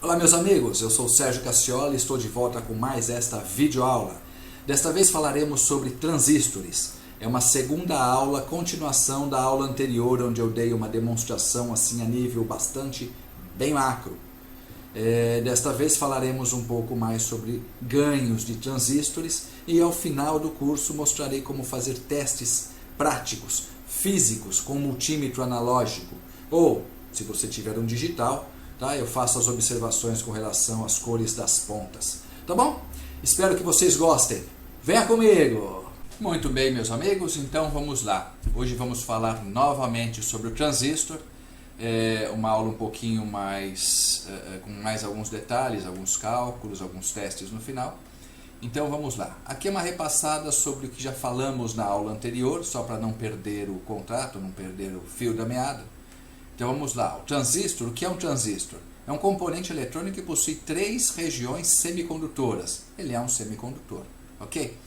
Olá meus amigos, eu sou o Sérgio Cassioli e estou de volta com mais esta videoaula. Desta vez falaremos sobre transistores. É uma segunda aula, continuação da aula anterior, onde eu dei uma demonstração assim a nível bastante bem macro. Desta vez falaremos um pouco mais sobre ganhos de transistores e ao final do curso mostrarei como fazer testes práticos, físicos, com multímetro analógico. Ou, se você tiver um digital, tá? Eu faço as observações com relação às cores das pontas. Tá bom? Espero que vocês gostem. Venha comigo! Muito bem, meus amigos, então vamos lá. Hoje vamos falar novamente sobre o transistor. Uma aula um pouquinho mais, com mais alguns detalhes, alguns cálculos, alguns testes no final. Então vamos lá. Aqui é uma repassada sobre o que já falamos na aula anterior, só para não perder o contato, não perder o fio da meada. Então vamos lá, o transistor, o que é um transistor? É um componente eletrônico que possui 3 regiões semicondutoras. Ele é um semicondutor, ok?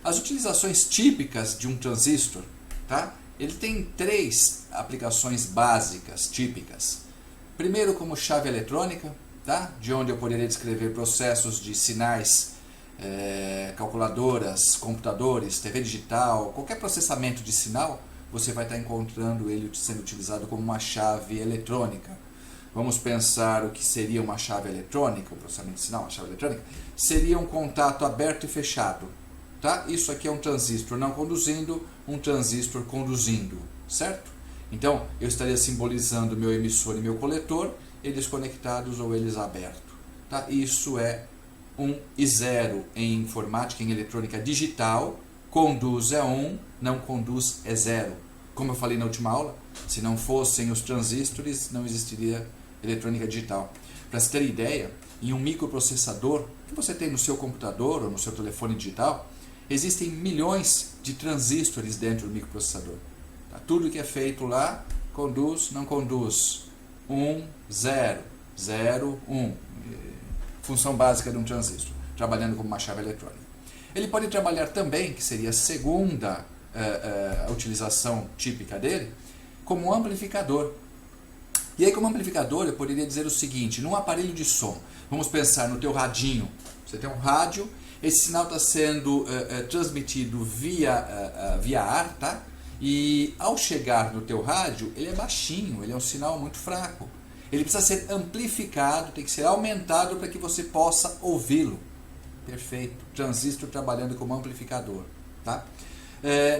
As utilizações típicas de um transistor, tá? Ele tem 3 aplicações básicas, típicas. Primeiro como chave eletrônica, tá? De onde eu poderia descrever processos de sinais, calculadoras, computadores, TV digital, qualquer processamento de sinal, você vai estar encontrando ele sendo utilizado como uma chave eletrônica. Vamos pensar o que seria uma chave eletrônica, o processamento de sinal, uma chave eletrônica, seria um contato aberto e fechado. Tá? Isso aqui é um transistor não conduzindo, um transistor conduzindo, certo? Então, eu estaria simbolizando meu emissor e meu coletor, eles conectados ou eles abertos. Tá? Isso é 1 e 0 em informática, em eletrônica digital. Conduz é 1, não conduz é 0. Como eu falei na última aula, se não fossem os transistores, não existiria eletrônica digital. Para você ter ideia, em um microprocessador que você tem no seu computador ou no seu telefone digital, existem milhões de transistores dentro do microprocessador. Tá? Tudo que é feito lá, conduz, não conduz. 1, 0, 0, 1. Função básica de um transistor, trabalhando como uma chave eletrônica. Ele pode trabalhar também, que seria a segunda utilização típica dele, como amplificador. E aí, como amplificador, eu poderia dizer o seguinte: num aparelho de som, vamos pensar no teu radinho. Você tem um rádio, esse sinal está sendo transmitido via ar, tá? E ao chegar no teu rádio, ele é baixinho, ele é um sinal muito fraco. Ele precisa ser amplificado, tem que ser aumentado para que você possa ouvi-lo. Perfeito. Transistor trabalhando como amplificador. Tá?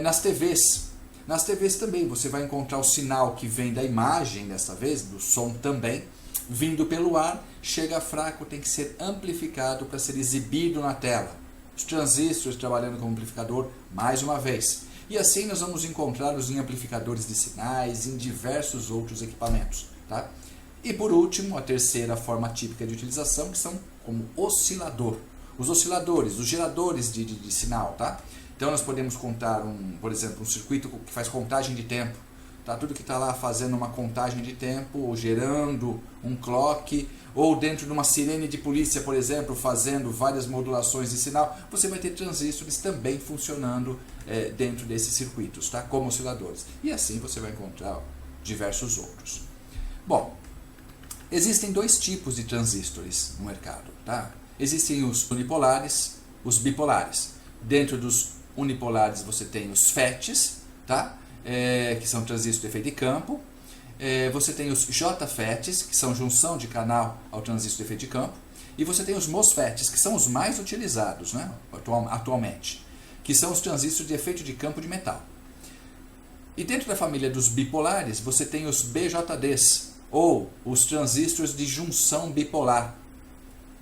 Nas TVs também você vai encontrar o sinal que vem da imagem, dessa vez, do som também, vindo pelo ar, chega fraco, tem que ser amplificado para ser exibido na tela. Os transistores trabalhando como amplificador mais uma vez. E assim nós vamos encontrá-los em amplificadores de sinais, em diversos outros equipamentos. Tá? E por último, a terceira forma típica de utilização, que são como oscilador. Os osciladores, os geradores de sinal, tá? Então nós podemos contar, por exemplo, um circuito que faz contagem de tempo. Tá? Tudo que está lá fazendo uma contagem de tempo, ou gerando um clock, ou dentro de uma sirene de polícia, por exemplo, fazendo várias modulações de sinal, você vai ter transistores também funcionando dentro desses circuitos, tá? Como osciladores. E assim você vai encontrar diversos outros. Bom, existem 2 tipos de transistores no mercado, tá? Existem os unipolares, os bipolares. Dentro dos unipolares você tem os FETs, tá? Que são transistores de efeito de campo. Você tem os JFETs, que são junção de canal ao transistor de efeito de campo. E você tem os MOSFETs, que são os mais utilizados, né, atualmente, que são os transistores de efeito de campo de metal. E dentro da família dos bipolares você tem os BJDs, ou os transistores de junção bipolar.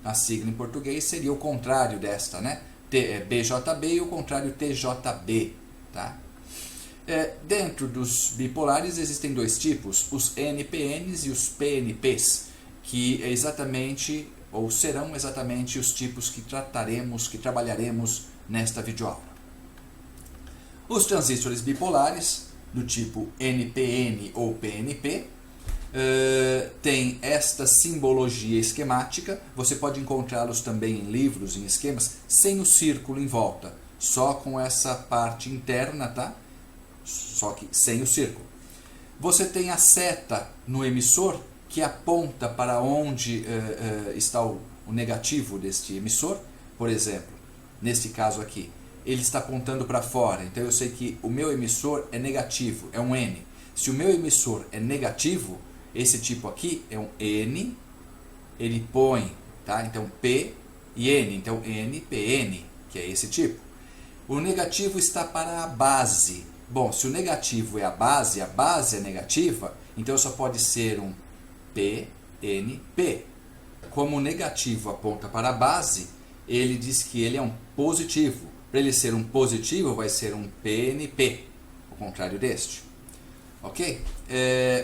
A sigla em português seria o contrário desta, né? BJB e o contrário TJB. Tá? Dentro dos bipolares existem 2 tipos, os NPNs e os PNPs, que é exatamente, ou serão exatamente os tipos que trabalharemos nesta videoaula. Os transistores bipolares, do tipo NPN ou PNP, tem esta simbologia esquemática. Você pode encontrá-los também em livros, em esquemas, sem o círculo em volta, só com essa parte interna, tá? Só que sem o círculo. Você tem a seta no emissor, que aponta para onde está o negativo deste emissor. Por exemplo, neste caso aqui, ele está apontando para fora, então eu sei que o meu emissor é negativo, é um N. Se o meu emissor é negativo, esse tipo aqui é um N, ele põe, tá? Então P e N, então NPN, que é esse tipo. O negativo está para a base. Bom, se o negativo é a base é negativa, então só pode ser um PNP. Como o negativo aponta para a base, ele diz que ele é um positivo. Para ele ser um positivo, vai ser um PNP, o contrário deste. Ok?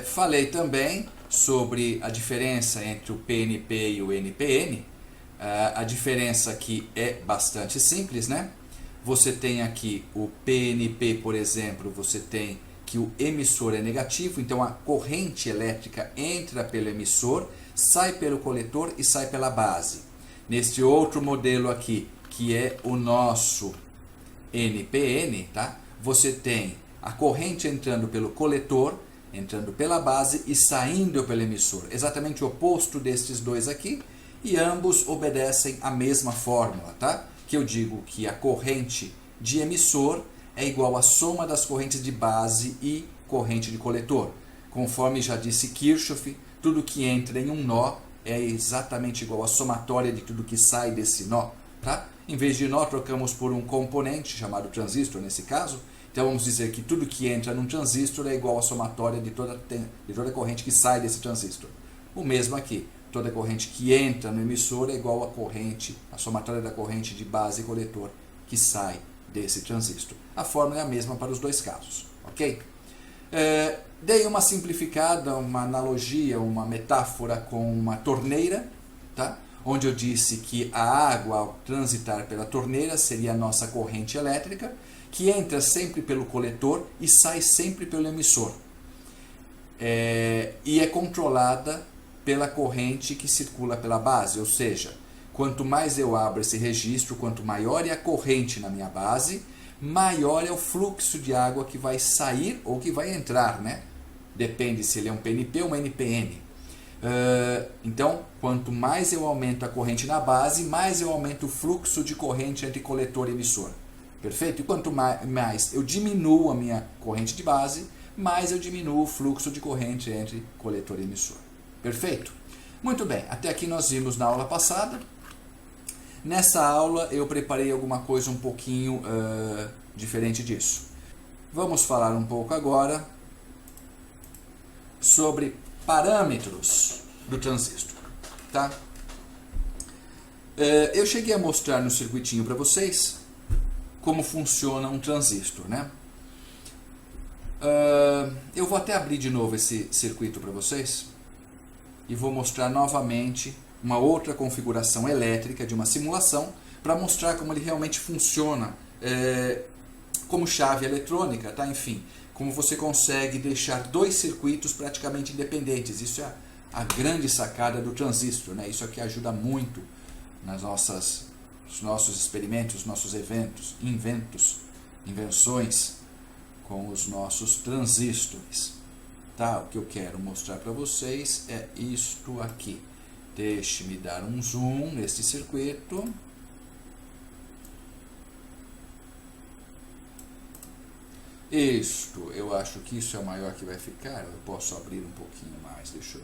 Falei também sobre a diferença entre o PNP e o NPN. A diferença aqui é bastante simples, né? Você tem aqui o PNP, por exemplo, você tem que o emissor é negativo, então a corrente elétrica entra pelo emissor, sai pelo coletor e sai pela base. Neste outro modelo aqui, que é o nosso NPN, tá? Você tem a corrente entrando pelo coletor, entrando pela base e saindo pelo emissor. Exatamente o oposto destes dois aqui, e ambos obedecem à mesma fórmula, tá? Que eu digo que a corrente de emissor é igual à soma das correntes de base e corrente de coletor. Conforme já disse Kirchhoff, tudo que entra em um nó é exatamente igual à somatória de tudo que sai desse nó, tá? Em vez de nó, trocamos por um componente, chamado transistor nesse caso. Então vamos dizer que tudo que entra num transistor é igual à somatória de toda a corrente que sai desse transistor. O mesmo aqui. Toda corrente que entra no emissor é igual à somatória da corrente de base e coletor que sai desse transistor. A fórmula é a mesma para os dois casos, ok? Dei uma simplificada, uma analogia, uma metáfora com uma torneira, tá? Onde eu disse que a água, ao transitar pela torneira, seria a nossa corrente elétrica, que entra sempre pelo coletor e sai sempre pelo emissor. E é controlada pela corrente que circula pela base, ou seja, quanto mais eu abro esse registro, quanto maior é a corrente na minha base, maior é o fluxo de água que vai sair ou que vai entrar, né? Depende se ele é um PNP ou um NPN. Então, quanto mais eu aumento a corrente na base, mais eu aumento o fluxo de corrente entre coletor e emissor. Perfeito? E quanto mais eu diminuo a minha corrente de base, mais eu diminuo o fluxo de corrente entre coletor e emissor. Perfeito? Muito bem, até aqui nós vimos na aula passada. Nessa aula eu preparei alguma coisa um pouquinho diferente disso. Vamos falar um pouco agora sobre parâmetros do transistor. Tá? Eu cheguei a mostrar no circuitinho para vocês como funciona um transistor, né? Eu vou até abrir de novo esse circuito para vocês e vou mostrar novamente uma outra configuração elétrica de uma simulação para mostrar como ele realmente funciona como chave eletrônica, tá? Enfim, como você consegue deixar dois circuitos praticamente independentes. Isso é a grande sacada do transistor, né? Isso aqui ajuda muito nos nossos experimentos, nossos invenções com os nossos transistores. Tá? O que eu quero mostrar para vocês é isto aqui. Deixe-me dar um zoom neste circuito. Isto, eu acho que isso é o maior que vai ficar. Eu posso abrir um pouquinho mais, deixa eu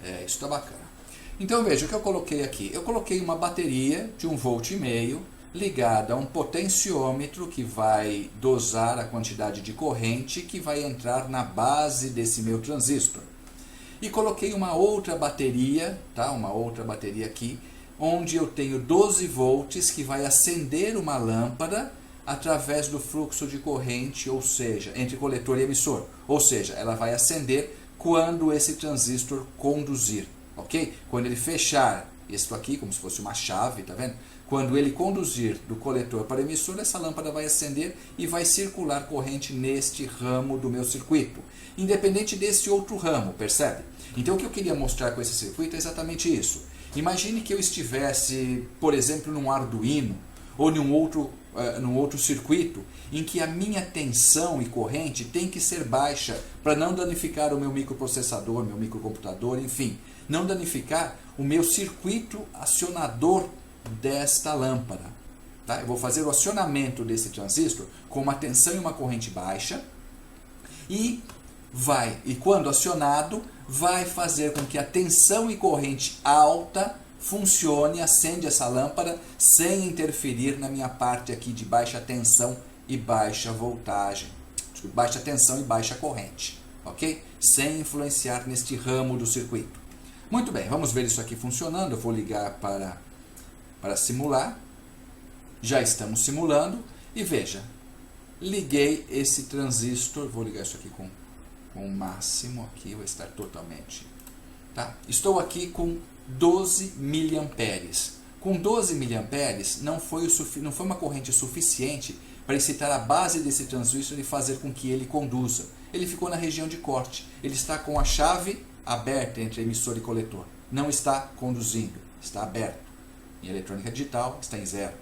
ver. Isso está bacana. Então veja o que eu coloquei aqui. Eu coloquei uma bateria de 1,5 V ligada a um potenciômetro que vai dosar a quantidade de corrente que vai entrar na base desse meu transistor. E coloquei uma outra bateria, tá? Uma outra bateria aqui, onde eu tenho 12 volts que vai acender uma lâmpada através do fluxo de corrente, ou seja, entre coletor e emissor. Ou seja, ela vai acender quando esse transistor conduzir, ok? Quando ele fechar isso aqui, como se fosse uma chave, tá vendo? Quando ele conduzir do coletor para o emissor, essa lâmpada vai acender e vai circular corrente neste ramo do meu circuito, independente desse outro ramo, percebe? Então o que eu queria mostrar com esse circuito é exatamente isso. Imagine que eu estivesse, por exemplo, num Arduino, ou num outro circuito, em que a minha tensão e corrente tem que ser baixa para não danificar o meu microprocessador, meu microcomputador, enfim, não danificar o meu circuito acionador desta lâmpada. Tá? Eu vou fazer o acionamento desse transistor com uma tensão e uma corrente baixa e quando acionado, vai fazer com que a tensão e corrente alta funcione, acende essa lâmpada sem interferir na minha parte aqui de baixa tensão e baixa voltagem, baixa tensão e baixa corrente, ok? Sem influenciar neste ramo do circuito. Muito bem, vamos ver isso aqui funcionando. Eu vou ligar para simular. Já estamos simulando e veja, liguei esse transistor, vou ligar isso aqui com o máximo aqui, vai estar totalmente, tá? Estou aqui com 12 miliamperes. Com 12 miliamperes não foi uma corrente suficiente para excitar a base desse transistor e fazer com que ele conduza. Ele ficou na região de corte. Ele está com a chave aberta entre emissor e coletor. Não está conduzindo, está aberto. Em eletrônica digital está em zero.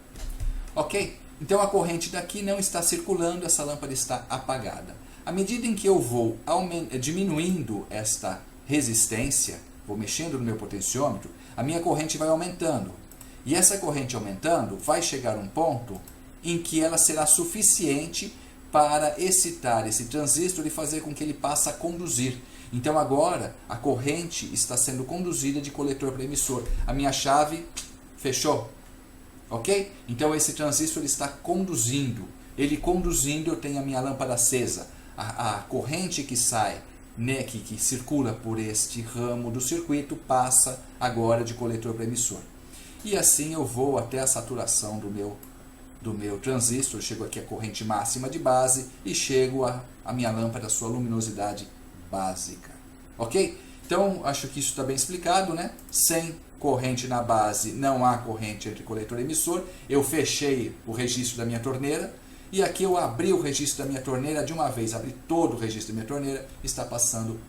Ok? Então a corrente daqui não está circulando, essa lâmpada está apagada. À medida em que eu vou diminuindo esta resistência, vou mexendo no meu potenciômetro, a minha corrente vai aumentando. E essa corrente aumentando vai chegar a um ponto em que ela será suficiente para excitar esse transistor e fazer com que ele passe a conduzir. Então agora a corrente está sendo conduzida de coletor para emissor. A minha chave fechou. Ok? Então esse transistor está conduzindo. Ele conduzindo, eu tenho a minha lâmpada acesa. A corrente que sai, né, que circula por este ramo do circuito, passa agora de coletor para emissor. E assim eu vou até a saturação do meu transistor, chego aqui a corrente máxima de base e chego a minha lâmpada, a sua luminosidade básica. Ok? Então, acho que isso está bem explicado, né? Sem corrente na base, não há corrente entre coletor e emissor. Eu fechei o registro da minha torneira e aqui eu abri o registro da minha torneira de uma vez, abri todo o registro da minha torneira, está passando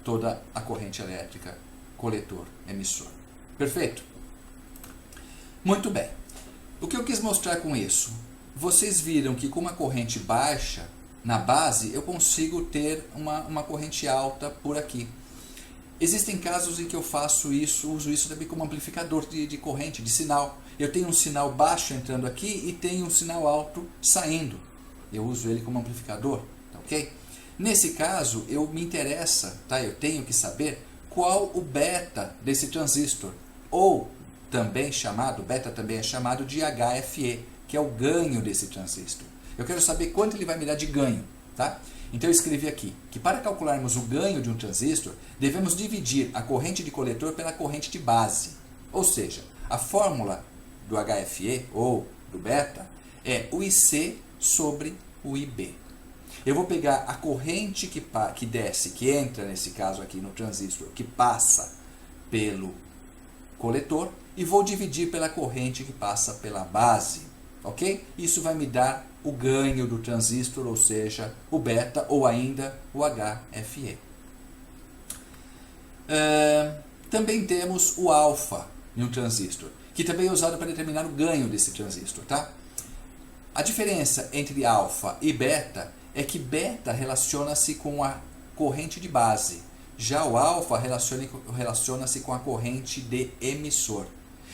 toda a corrente elétrica, coletor, emissor. Perfeito? Muito bem. O que eu quis mostrar com isso? Vocês viram que com uma corrente baixa na base, eu consigo ter uma corrente alta por aqui. Existem casos em que eu faço isso, uso isso também como amplificador de corrente, de sinal. Eu tenho um sinal baixo entrando aqui e tenho um sinal alto saindo. Eu uso ele como amplificador, tá ok? Nesse caso, me interessa, tá? Eu tenho que saber qual o beta desse transistor, ou também chamado, beta também é chamado de HFE, que é o ganho desse transistor. Eu quero saber quanto ele vai me dar de ganho, tá? Então eu escrevi aqui que para calcularmos o ganho de um transistor, devemos dividir a corrente de coletor pela corrente de base. Ou seja, a fórmula do HFE ou do beta é o IC sobre o IB. Eu vou pegar a corrente que desce, que entra nesse caso aqui no transistor, que passa pelo coletor, e vou dividir pela corrente que passa pela base. Ok? Isso vai me dar o ganho do transistor, ou seja, o beta ou ainda o HFE. Também temos o alfa em um transistor, que também é usado para determinar o ganho desse transistor. Tá? A diferença entre alfa e beta é que beta relaciona-se com a corrente de base, já o alfa relaciona-se com a corrente de emissor.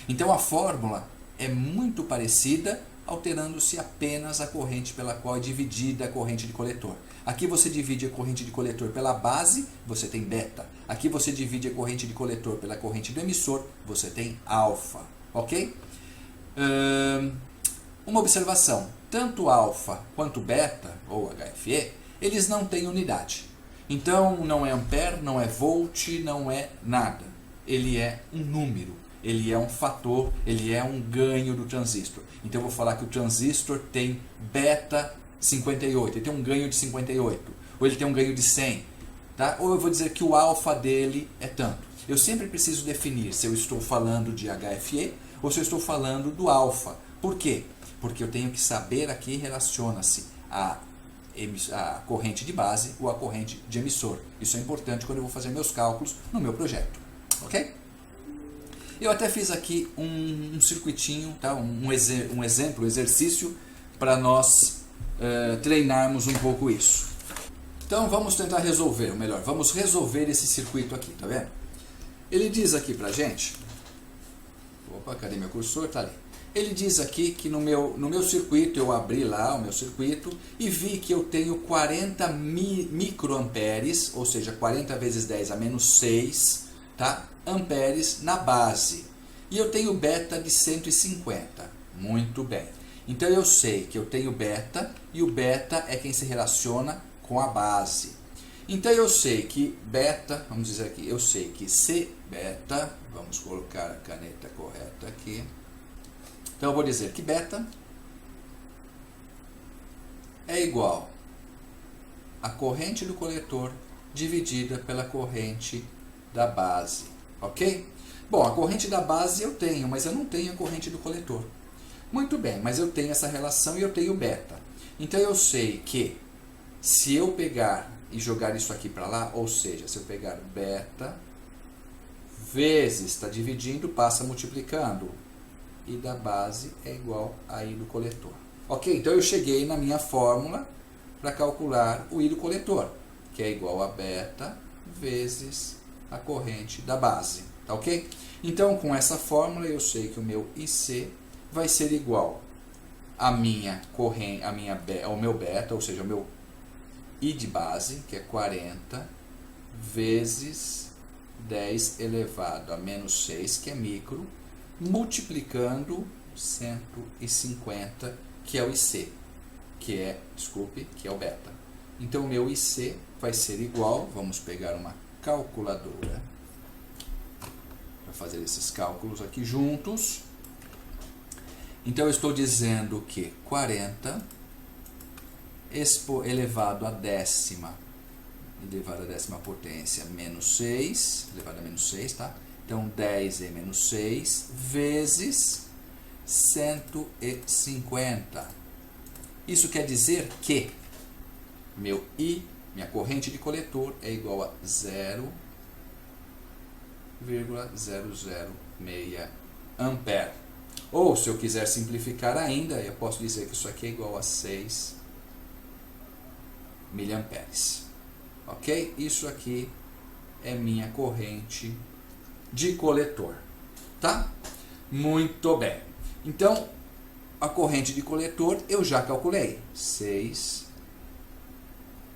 Então a fórmula é muito parecida, alterando-se apenas a corrente pela qual é dividida a corrente de coletor. Aqui você divide a corrente de coletor pela base, você tem beta. Aqui você divide a corrente de coletor pela corrente do emissor, você tem alfa. Ok? Uma observação, tanto alfa quanto beta, ou HFE, eles não têm unidade. Então não é ampere, não é volt, não é nada. Ele é um número. Ele é um fator, ele é um ganho do transistor. Então eu vou falar que o transistor tem beta 58, ele tem um ganho de 58, ou ele tem um ganho de 100, tá? Ou eu vou dizer que o alfa dele é tanto. Eu sempre preciso definir se eu estou falando de HFE ou se eu estou falando do alfa. Por quê? Porque eu tenho que saber a que relaciona-se a corrente de base ou a corrente de emissor. Isso é importante quando eu vou fazer meus cálculos no meu projeto. Ok? Eu até fiz aqui um circuitinho, tá? um exemplo, um exercício para nós treinarmos um pouco isso. Então vamos tentar resolver, ou melhor, vamos resolver esse circuito aqui, tá vendo? Ele diz aqui pra gente, opa, cadê meu cursor? Tá ali. Ele diz aqui que no meu circuito, eu abri lá o meu circuito e vi que eu tenho 40 microamperes, ou seja, 40 vezes 10 a menos 6, tá? Amperes na base. E eu tenho beta de 150. Muito bem. Então eu sei que eu tenho beta, e o beta é quem se relaciona com a base. Então eu sei que beta, vamos dizer aqui, eu sei que C beta, vamos colocar a caneta correta aqui. Então eu vou dizer que beta é igual a corrente do coletor dividida pela corrente da base, ok? Bom, a corrente da base eu tenho, mas eu não tenho a corrente do coletor. Muito bem, mas eu tenho essa relação e eu tenho beta. Então eu sei que se eu pegar e jogar isso aqui para lá, ou seja, se eu pegar beta vezes, está dividindo, passa multiplicando, I da base é igual a I do coletor. Ok? Então eu cheguei na minha fórmula para calcular o I do coletor, que é igual a beta vezes a corrente da base. Tá ok? Então com essa fórmula eu sei que o meu IC vai ser igual a minha corrente, ao meu beta, ou seja, ao meu I de base, que é 40, vezes 10 elevado a menos 6, que é micro, multiplicando 150, que é o IC, que é o beta. Então, o meu IC vai ser igual, vamos pegar uma calculadora para fazer esses cálculos aqui juntos. Então, eu estou dizendo que 40 elevado à décima potência menos 6, elevado a menos 6, tá? Então, 10 é menos 6, vezes 150. Isso quer dizer que meu I, minha corrente de coletor, é igual a 0,006 ampere. Ou, se eu quiser simplificar ainda, eu posso dizer que isso aqui é igual a 6 miliamperes. Ok? Isso aqui é minha corrente de coletor. Tá? Muito bem. Então, a corrente de coletor eu já calculei. 6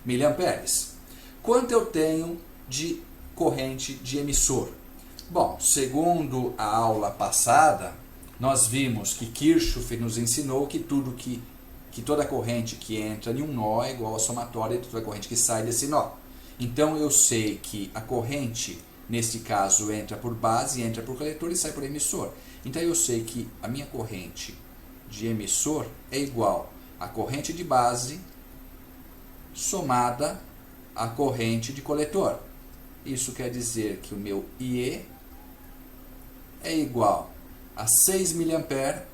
miliamperes. Quanto eu tenho de corrente de emissor? Bom, segundo a aula passada, nós vimos que Kirchhoff nos ensinou que toda corrente que entra em um nó é igual à somatória de toda corrente que sai desse nó. Então eu sei que a corrente, neste caso, entra por base, entra por coletor e sai por emissor. Então eu sei que a minha corrente de emissor é igual à corrente de base somada à corrente de coletor. Isso quer dizer que o meu IE é igual a 6 mA,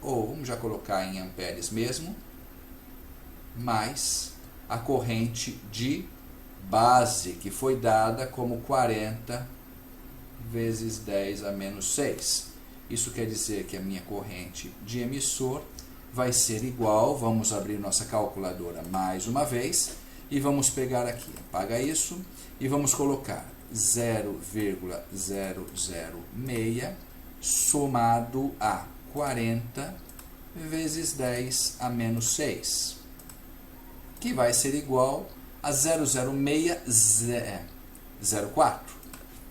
ou vamos já colocar em amperes mesmo, mais a corrente de base, que foi dada como 40 vezes 10 a menos 6. Isso quer dizer que a minha corrente de emissor vai ser igual, vamos abrir nossa calculadora mais uma vez, e vamos pegar aqui, apaga isso, e vamos colocar 0,006 somado a 40 vezes 10 a menos 6, que vai ser igual a 0,0604.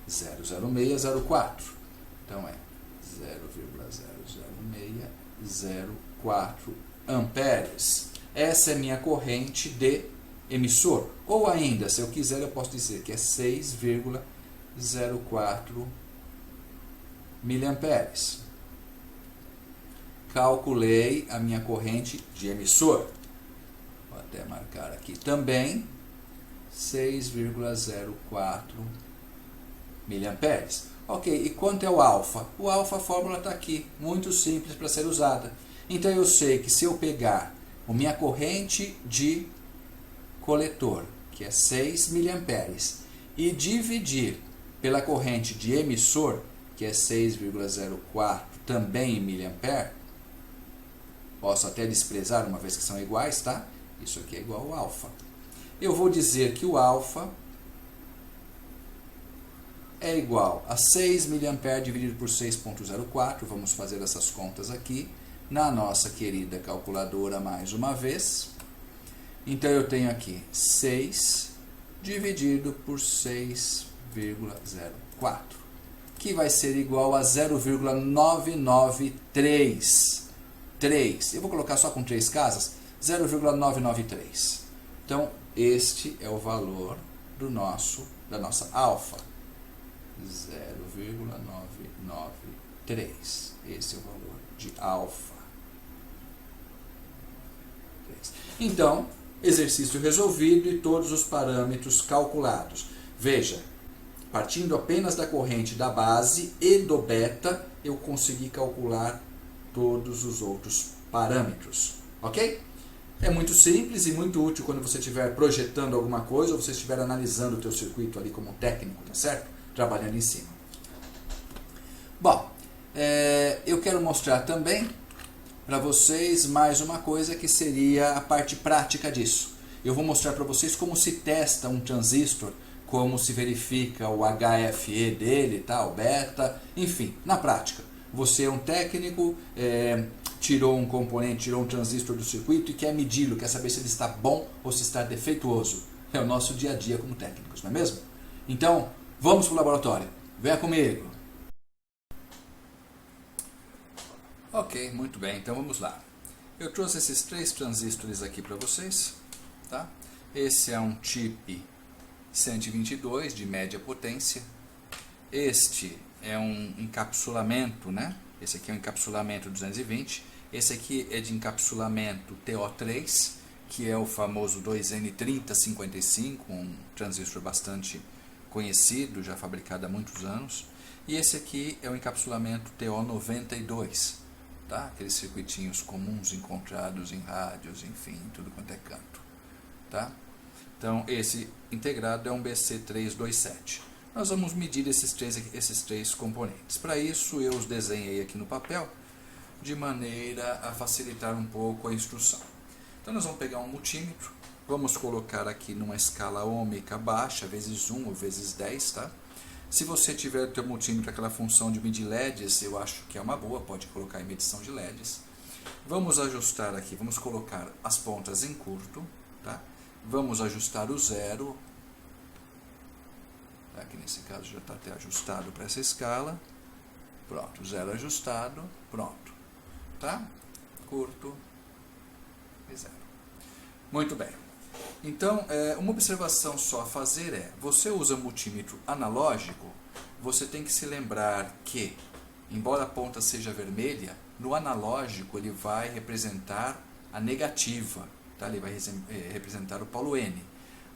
0,0604. Então é 0,00604 amperes. Essa é minha corrente de emissor. Ou ainda, se eu quiser, eu posso dizer que é 6,04 miliamperes. Calculei a minha corrente de emissor. Vou até marcar aqui também 6,04 miliamperes. Ok, e quanto é o alfa? O alfa, a fórmula está aqui, muito simples para ser usada. Então eu sei que se eu pegar a minha corrente de coletor, que é 6 miliamperes, e dividir pela corrente de emissor, que é 6,04, também em miliampere, posso até desprezar uma vez que são iguais, tá? Isso aqui é igual ao alfa. Eu vou dizer que o alfa é igual a 6 mA dividido por 6,04. Vamos fazer essas contas aqui na nossa querida calculadora mais uma vez. Então eu tenho aqui 6 dividido por 6,04, que vai ser igual a 0,993. Eu vou colocar só com 3 casas, 0,993. Então, este é o valor da nossa alfa. 0,993. Esse é o valor de alfa. Então, exercício resolvido e todos os parâmetros calculados. Veja, partindo apenas da corrente da base e do beta, eu consegui calcular todos os outros parâmetros. Ok? É muito simples e muito útil quando você estiver projetando alguma coisa ou você estiver analisando o teu circuito ali como técnico, tá certo? Trabalhando em cima. Bom, eu quero mostrar também para vocês mais uma coisa que seria a parte prática disso. Eu vou mostrar para vocês como se testa um transistor, como se verifica o HFE dele, tá? O beta, enfim, na prática. Você é um técnico, tirou um componente, tirou um transistor do circuito e quer medi-lo, quer saber se ele está bom ou se está defeituoso. É o nosso dia a dia como técnicos, não é mesmo? Então, vamos para o laboratório. Venha comigo. Ok, muito bem, então vamos lá. Eu trouxe esses 3 transistores aqui para vocês, tá? Esse é um chip 122 de média potência. Este é um encapsulamento, né? Esse aqui é um encapsulamento 220. Esse aqui é de encapsulamento TO3, que é o famoso 2N3055, um transistor bastante conhecido, já fabricado há muitos anos. E esse aqui é o encapsulamento TO92, tá? Aqueles circuitinhos comuns encontrados em rádios, enfim, tudo quanto é canto, tá? Então, esse integrado é um BC327. Nós vamos medir esses três componentes. Para isso, eu os desenhei aqui no papel, de maneira a facilitar um pouco a instrução. Então, nós vamos pegar um multímetro, vamos colocar aqui numa escala ômica baixa, vezes 1 ou vezes 10, tá? Se você tiver o teu multímetro aquela função de medir LEDs, eu acho que é uma boa, pode colocar em medição de LEDs. Vamos ajustar aqui, vamos colocar as pontas em curto, tá? Vamos ajustar o zero, tá? Que nesse caso já está até ajustado para essa escala. Pronto, zero ajustado, pronto, tá? Curto e zero. Muito bem. Então, uma observação só a fazer é, você usa multímetro analógico, você tem que se lembrar que, embora a ponta seja vermelha, no analógico ele vai representar a negativa, tá? Ele vai representar o polo N.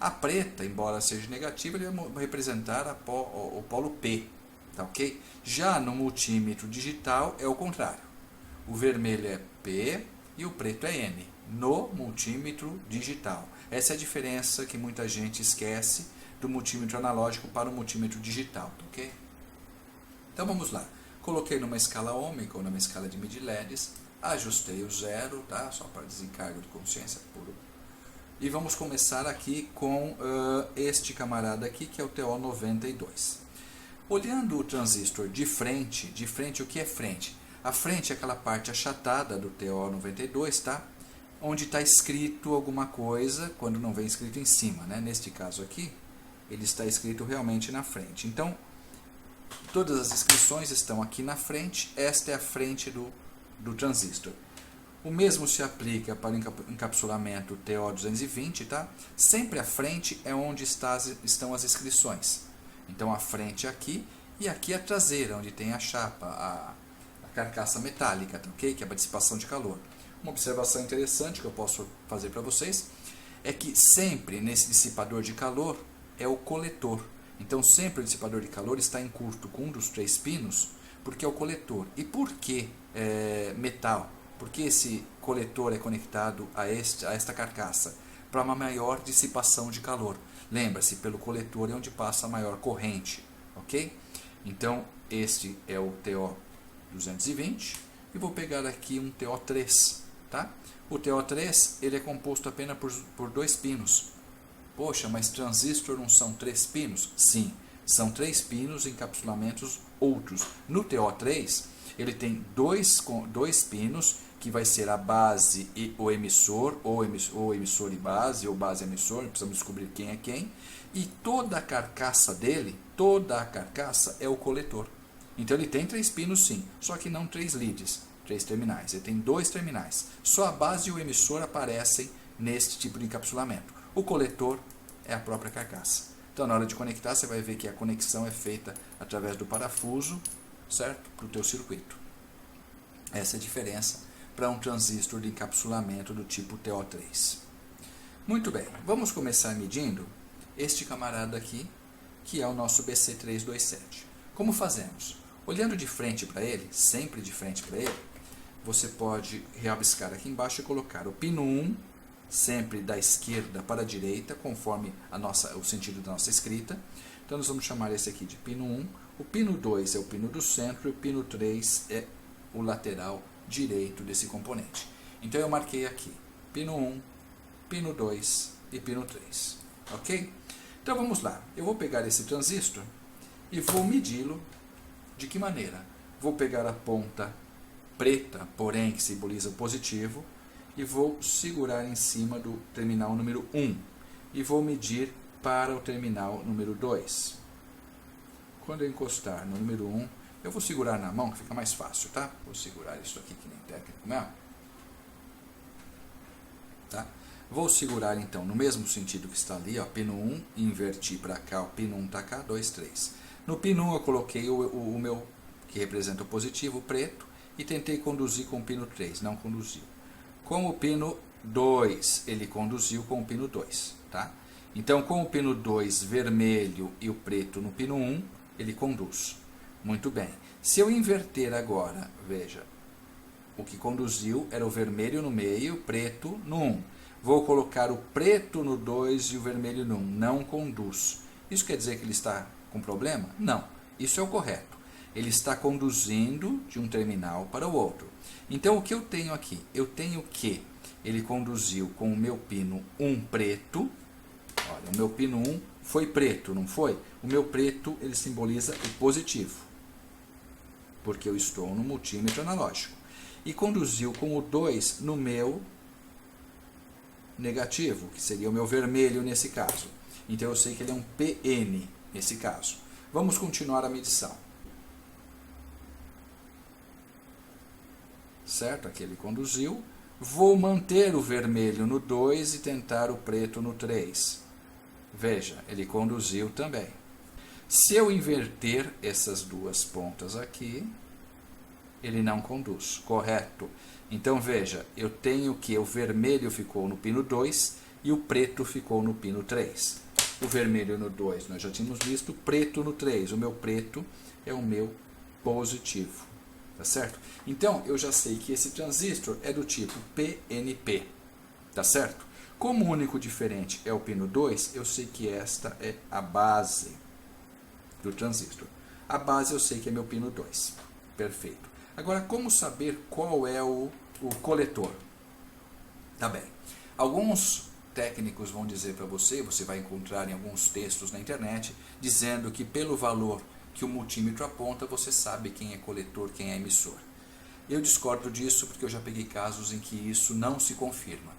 A preta, embora seja negativa, ele vai representar o polo P, tá ok? Já no multímetro digital é o contrário. O vermelho é P e o preto é N, no multímetro digital. Essa é a diferença que muita gente esquece do multímetro analógico para o multímetro digital, ok? Então vamos lá. Coloquei numa escala ômica ou numa escala de medir LEDs, ajustei o zero, tá? Só para desencargo de consciência puro. E vamos começar aqui com este camarada aqui, que é o TO92. Olhando o transistor de frente, o que é frente? A frente é aquela parte achatada do TO92, tá? Onde está escrito alguma coisa, quando não vem escrito em cima, né? Neste caso aqui, ele está escrito realmente na frente. Então, todas as inscrições estão aqui na frente, esta é a frente do transistor. O mesmo se aplica para o encapsulamento TO220, tá? Sempre a frente é onde estão as inscrições. Então, a frente é aqui, e aqui a traseira, onde tem a chapa, a carcaça metálica, tá, ok? Que é a dissipação de calor. Uma observação interessante que eu posso fazer para vocês é que sempre nesse dissipador de calor é o coletor. Então sempre o dissipador de calor está em curto com um dos 3 pinos, porque é o coletor. E por que metal? Porque esse coletor é conectado a esta carcaça? Para uma maior dissipação de calor. Lembra-se, pelo coletor é onde passa a maior corrente, ok? Então Este é o TO220 e vou pegar aqui um TO3, tá? O TO3 ele é composto apenas por 2 pinos. Poxa, mas transistor não são 3 pinos? Sim, são 3 pinos em encapsulamentos outros. No TO3 ele tem dois pinos, que vai ser a base e o emissor, ou emissor e base, ou base e emissor, precisamos descobrir quem é quem, e toda a carcaça dele, toda a carcaça é o coletor. Então ele tem 3 pinos sim, só que não 3 leads, 3 terminais, ele tem 2 terminais. Só a base e o emissor aparecem neste tipo de encapsulamento. O coletor é a própria carcaça. Então na hora de conectar você vai ver que a conexão é feita através do parafuso, certo? Para o teu circuito. Essa é a diferença para um transistor de encapsulamento do tipo TO3. Muito bem, vamos começar medindo este camarada aqui, que é o nosso BC327. Como fazemos? Olhando de frente para ele, sempre de frente para ele, você pode rabiscar aqui embaixo e colocar o pino 1, sempre da esquerda para a direita, conforme o sentido da nossa escrita. Então nós vamos chamar esse aqui de pino 1, o pino 2 é o pino do centro e o pino 3 é o lateral direito desse componente. Então eu marquei aqui pino 1, pino 2 e pino 3. Ok? Então vamos lá. Eu vou pegar esse transistor e vou medi-lo. De que maneira? Vou pegar a ponta preta, porém que simboliza o positivo, e vou segurar em cima do terminal número 1 e vou medir para o terminal número 2. Quando eu encostar no número 1, eu vou segurar na mão, que fica mais fácil, tá? Vou segurar isso aqui que nem técnico mesmo. Tá? Vou segurar então no mesmo sentido que está ali, ó, pino 1, inverti para cá, o pino 1 está cá, 2, 3. No pino 1 eu coloquei o meu, que representa o positivo, o preto, e tentei conduzir com o pino 3, não conduziu. Com o pino 2, ele conduziu com o pino 2, tá? Então com o pino 2 vermelho e o preto no pino 1, ele conduz. Muito bem. Se eu inverter agora, veja, o que conduziu era o vermelho no meio, o preto no 1. Vou colocar o preto no 2 e o vermelho no 1. Não conduz. Isso quer dizer que ele está com problema? Não. Isso é o correto. Ele está conduzindo de um terminal para o outro. Então o que eu tenho aqui? Eu tenho que ele conduziu com o meu pino 1 preto. Olha, o meu pino 1 foi preto, não foi? O meu preto ele simboliza o positivo, porque eu estou no multímetro analógico. E conduziu com o 2 no meu negativo, que seria o meu vermelho nesse caso. Então eu sei que ele é um PN nesse caso. Vamos continuar a medição. Certo? Aqui ele conduziu. Vou manter o vermelho no 2 e tentar o preto no 3. Veja, ele conduziu também. Se eu inverter essas duas pontas aqui, ele não conduz, correto? Então veja, eu tenho que o vermelho ficou no pino 2 e o preto ficou no pino 3. O vermelho no 2 nós já tínhamos visto, o preto no 3. O meu preto é o meu positivo, tá certo? Então eu já sei que esse transistor é do tipo PNP, tá certo? Como o único diferente é o pino 2, eu sei que esta é a base do transistor. A base eu sei que é meu pino 2. Perfeito. Agora, como saber qual é o coletor? Tá bem. Alguns técnicos vão dizer para você vai encontrar em alguns textos na internet, dizendo que pelo valor que o multímetro aponta, você sabe quem é coletor, quem é emissor. Eu discordo disso porque eu já peguei casos em que isso não se confirma.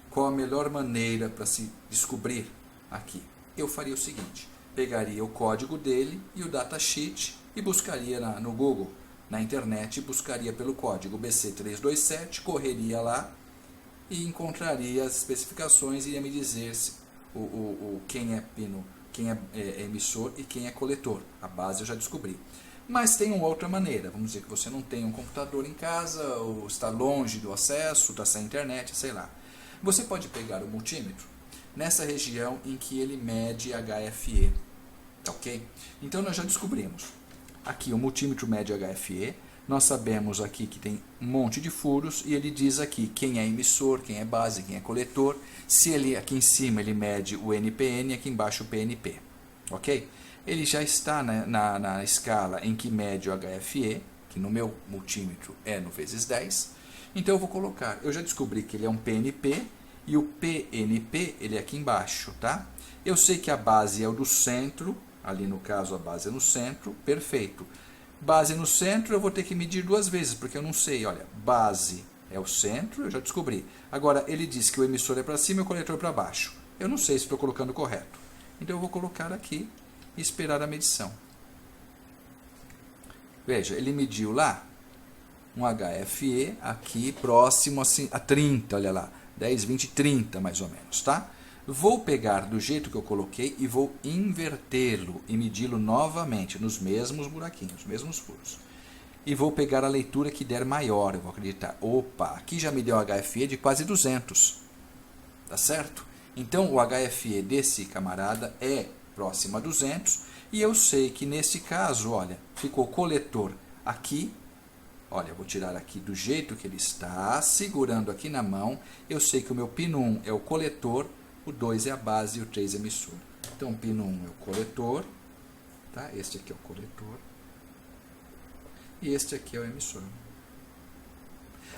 Qual a melhor maneira para se descobrir aqui? Eu faria o seguinte, pegaria o código dele e o datasheet e buscaria no Google, na internet, buscaria pelo código BC327, correria lá e encontraria as especificações e ia me dizer quem é pino, quem é emissor e quem é coletor. A base eu já descobri. Mas tem uma outra maneira, vamos dizer que você não tem um computador em casa, ou está longe do acesso, está sem internet, sei lá. Você pode pegar o multímetro nessa região em que ele mede HFE, ok? Então nós já descobrimos. Aqui o multímetro mede HFE, nós sabemos aqui que tem um monte de furos e ele diz aqui quem é emissor, quem é base, quem é coletor. Se ele aqui em cima ele mede o NPN, aqui embaixo o PNP, ok? ele já está na escala em que mede o HFE, que no meu multímetro é no vezes 10. Então eu vou colocar, eu já descobri que ele é um PNP, e o PNP ele é aqui embaixo, tá? Eu sei que a base é o do centro, ali no caso a base é no centro, perfeito. Base no centro eu vou ter que medir duas vezes, porque eu não sei, olha, base é o centro, eu já descobri. Agora ele diz que o emissor é para cima e o coletor para baixo. Eu não sei se estou colocando correto. Então eu vou colocar aqui e esperar a medição. Veja, ele mediu lá um HFE aqui próximo assim, a 30, olha lá, 10, 20, 30 mais ou menos, tá? Vou pegar do jeito que eu coloquei e vou invertê-lo e medi-lo novamente nos mesmos buraquinhos, nos mesmos furos. E vou pegar a leitura que der maior, eu vou acreditar. Opa, aqui já me deu um HFE de quase 200, tá certo? Então o HFE desse camarada é próximo a 200 e eu sei que nesse caso, olha, ficou coletor aqui. Olha, eu vou tirar aqui do jeito que ele está, segurando aqui na mão. Eu sei que o meu pino 1 é o coletor, o 2 é a base e o 3 é emissor. Então, o pino 1 é o coletor, tá? Este aqui é o coletor. E este aqui é o emissor.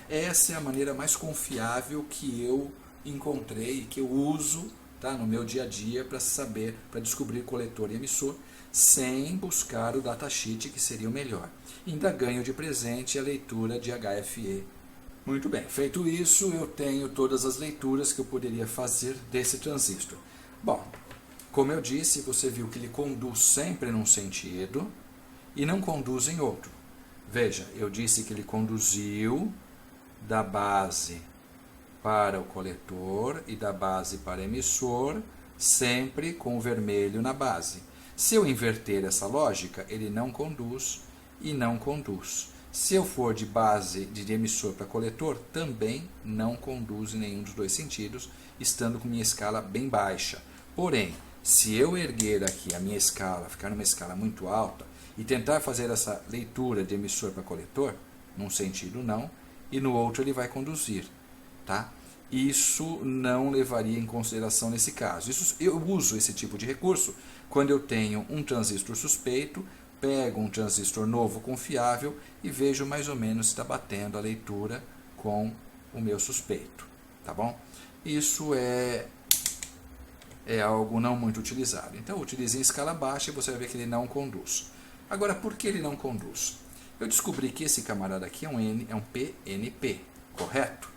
Essa é a maneira mais confiável que eu encontrei, que eu uso, tá, no meu dia a dia para saber, para descobrir coletor e emissor, sem buscar o datasheet, que seria o melhor. Ainda ganho de presente a leitura de HFE. Muito bem, feito isso, eu tenho todas as leituras que eu poderia fazer desse transistor. Bom, como eu disse, você viu que ele conduz sempre num sentido e não conduz em outro. Veja, eu disse que ele conduziu da base para o coletor e da base para o emissor, sempre com o vermelho na base. Se eu inverter essa lógica, ele não conduz e não conduz. Se eu for de base de emissor para coletor, também não conduz em nenhum dos dois sentidos, estando com minha escala bem baixa. Porém, se eu erguer aqui a minha escala, ficar numa escala muito alta, e tentar fazer essa leitura de emissor para coletor, num sentido não, e no outro ele vai conduzir, tá? Isso não levaria em consideração nesse caso. Eu uso esse tipo de recurso quando eu tenho um transistor suspeito, pego um transistor novo confiável e vejo mais ou menos se está batendo a leitura com o meu suspeito, tá bom? Isso é algo não muito utilizado. Então, utilize em escala baixa e você vai ver que ele não conduz. Agora, por que ele não conduz? Eu descobri que esse camarada aqui é um PNP, correto?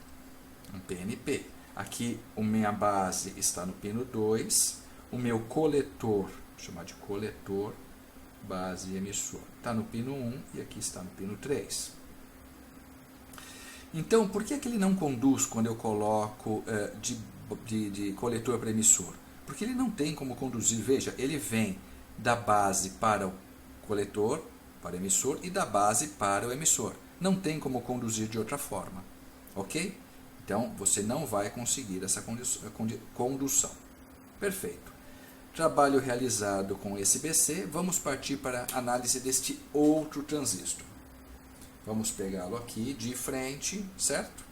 Um PNP. Aqui, a minha base está no pino 2, o meu coletor, vou chamar de coletor, base e emissor, está no pino 1 e aqui está no pino 3. Então, por que ele não conduz quando eu coloco de coletor para emissor? Porque ele não tem como conduzir. Veja, ele vem da base para o coletor, para o emissor, e da base para o emissor. Não tem como conduzir de outra forma, ok? Então, você não vai conseguir essa condução. Perfeito. Trabalho realizado com esse BC, vamos partir para a análise deste outro transistor. Vamos pegá-lo aqui de frente, certo?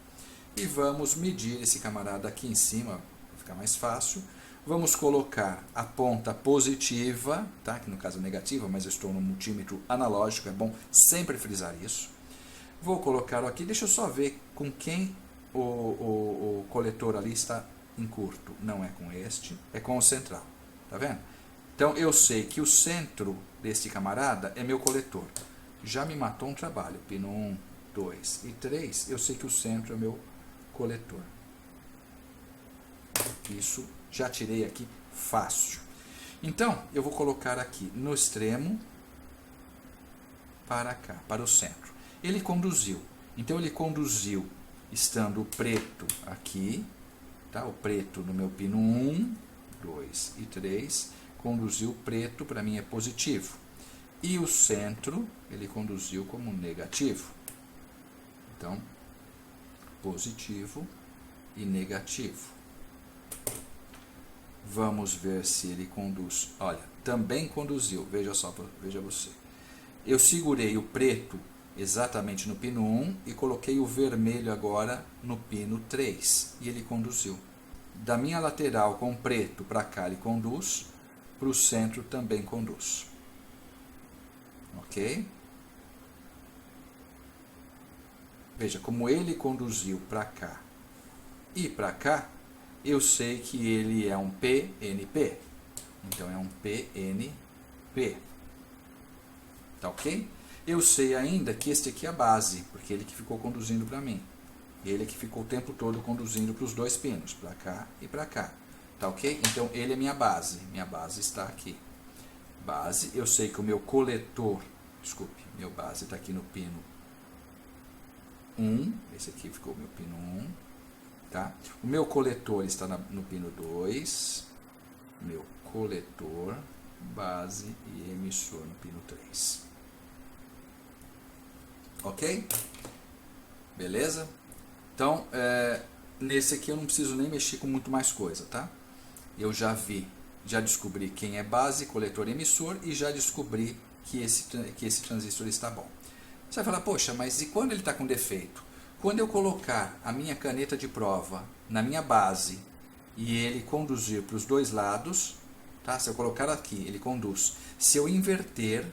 E vamos medir esse camarada aqui em cima, para ficar mais fácil. Vamos colocar a ponta positiva, tá? Que no caso é negativa, mas eu estou no multímetro analógico, é bom sempre frisar isso. Vou colocá-lo aqui, deixa eu só ver com quem o coletor ali está em curto. Não é com este, é com o central. Tá vendo? Então eu sei que o centro deste camarada é meu coletor. Já me matou um trabalho. Pino 1, 2 e 3, eu sei que o centro é meu coletor. Isso já tirei aqui fácil. Então eu vou colocar aqui no extremo para cá, para o centro. Ele conduziu. Então ele conduziu estando o preto aqui, tá? O preto no meu pino 1, 2 e 3, conduziu o preto, para mim é positivo. E o centro, ele conduziu como negativo. Então, positivo e negativo. Vamos ver se ele conduz. Olha, também conduziu, veja só, veja você. Eu segurei o preto exatamente no pino 1 e coloquei o vermelho agora no pino 3, e ele conduziu. Da minha lateral com preto para cá ele conduz, para o centro também conduz. ok? Veja, como ele conduziu para cá e para cá, eu sei que ele é um PNP. Então é um PNP. Tá ok? Eu sei ainda que este aqui é a base, porque ele que ficou conduzindo para mim. Ele que ficou o tempo todo conduzindo para os dois pinos, para cá e para cá. Tá ok? Então ele é minha base. Minha base está aqui. Base, eu sei que o meu coletor, desculpe, meu base está aqui no pino 1. Esse aqui ficou o meu pino 1. Tá? O meu coletor está no pino 2. Meu coletor, base e emissor no pino 3. Ok? Beleza? Então, nesse aqui eu não preciso nem mexer com muito mais coisa, tá? Eu já descobri quem é base, coletor e emissor e já descobri que esse transistor está bom. Você vai falar, poxa, mas e quando ele está com defeito? Quando eu colocar a minha caneta de prova na minha base e ele conduzir para os dois lados, tá? Se eu colocar aqui, ele conduz. Se eu inverter,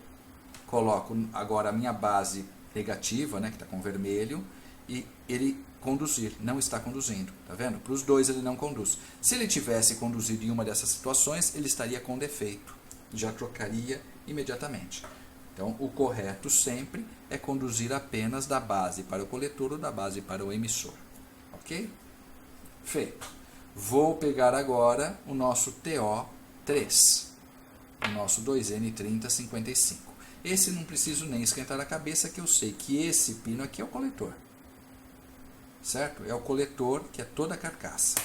coloco agora a minha base negativa, né, que está com vermelho, e ele conduzir, não está conduzindo, tá vendo? Para os dois ele não conduz. Se ele tivesse conduzido em uma dessas situações, ele estaria com defeito, já trocaria imediatamente. Então, o correto sempre é conduzir apenas da base para o coletor ou da base para o emissor, ok? Feito. Vou pegar agora o nosso TO3, o nosso 2N3055. Esse não preciso nem esquentar a cabeça, que eu sei que esse pino aqui é o coletor. Certo? É o coletor, que é toda a carcaça.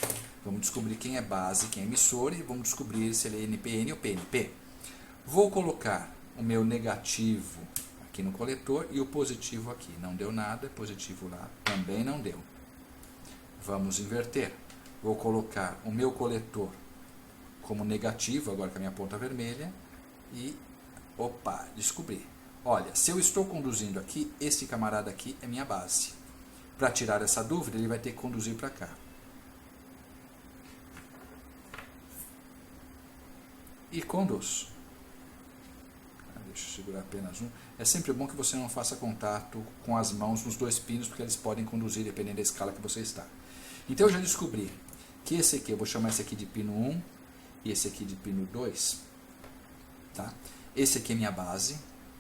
Vamos descobrir quem é base, quem é emissor, e vamos descobrir se ele é NPN ou PNP. Vou colocar o meu negativo aqui no coletor e o positivo aqui. Não deu nada, positivo lá também não deu. Vamos inverter. Vou colocar o meu coletor como negativo, agora com a minha ponta vermelha, e opa, descobri. Olha, se eu estou conduzindo aqui, esse camarada aqui é minha base. Para tirar essa dúvida, ele vai ter que conduzir para cá. E conduz. Deixa eu segurar apenas um. É sempre bom que você não faça contato com as mãos nos dois pinos, porque eles podem conduzir dependendo da escala que você está. Então eu já descobri que esse aqui, eu vou chamar esse aqui de pino 1 e esse aqui de pino 2. Tá? Esse aqui é minha base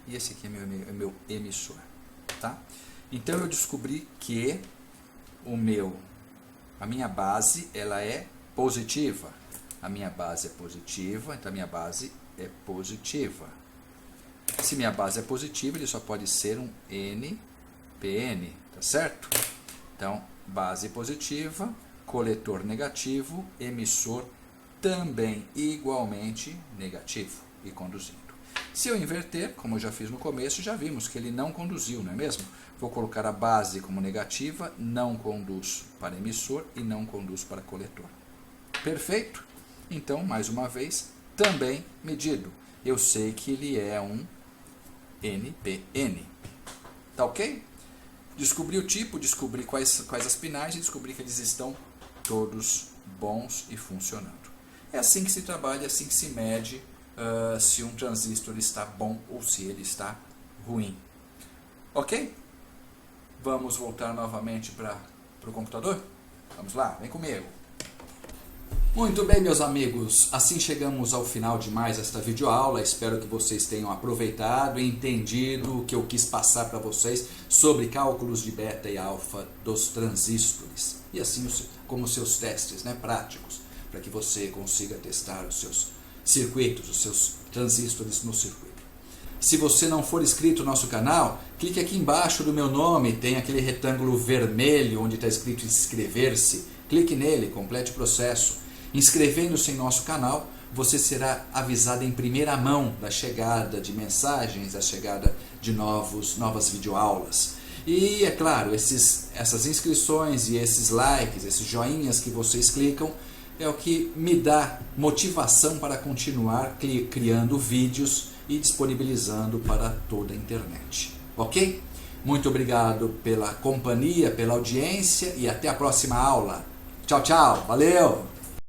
e esse aqui é meu emissor. Tá? Então eu descobri que a minha base ela é positiva. A minha base é positiva, então a minha base é positiva. Se minha base é positiva, ele só pode ser um NPN, tá certo? Então, base positiva, coletor negativo, emissor também igualmente negativo e conduzindo. Se eu inverter, como eu já fiz no começo, já vimos que ele não conduziu, não é mesmo? Vou colocar a base como negativa, não conduz para emissor e não conduz para coletor. Perfeito? Então, mais uma vez, também medido. Eu sei que ele é um NPN. Tá ok? Descobri o tipo, descobri quais as pinais e descobri que eles estão todos bons e funcionando. É assim que se trabalha, é assim que se mede se um transistor está bom ou se ele está ruim. Ok? Vamos voltar novamente para o computador? Vamos lá, vem comigo. Muito bem, meus amigos, assim chegamos ao final de mais esta videoaula. Espero que vocês tenham aproveitado e entendido o que eu quis passar para vocês sobre cálculos de beta e alfa dos transistores. E assim como os seus testes, né, práticos, para que você consiga testar os seus circuitos, os seus transistores no circuito. Se você não for inscrito no nosso canal, clique aqui embaixo do meu nome, tem aquele retângulo vermelho onde está escrito inscrever-se. Clique nele, complete o processo. Inscrevendo-se em nosso canal, você será avisado em primeira mão da chegada de mensagens, da chegada de novas videoaulas. E, é claro, essas inscrições e esses likes, esses joinhas que vocês clicam, é o que me dá motivação para continuar criando vídeos e disponibilizando para toda a internet. Ok? Muito obrigado pela companhia, pela audiência e até a próxima aula. Tchau, tchau. Valeu!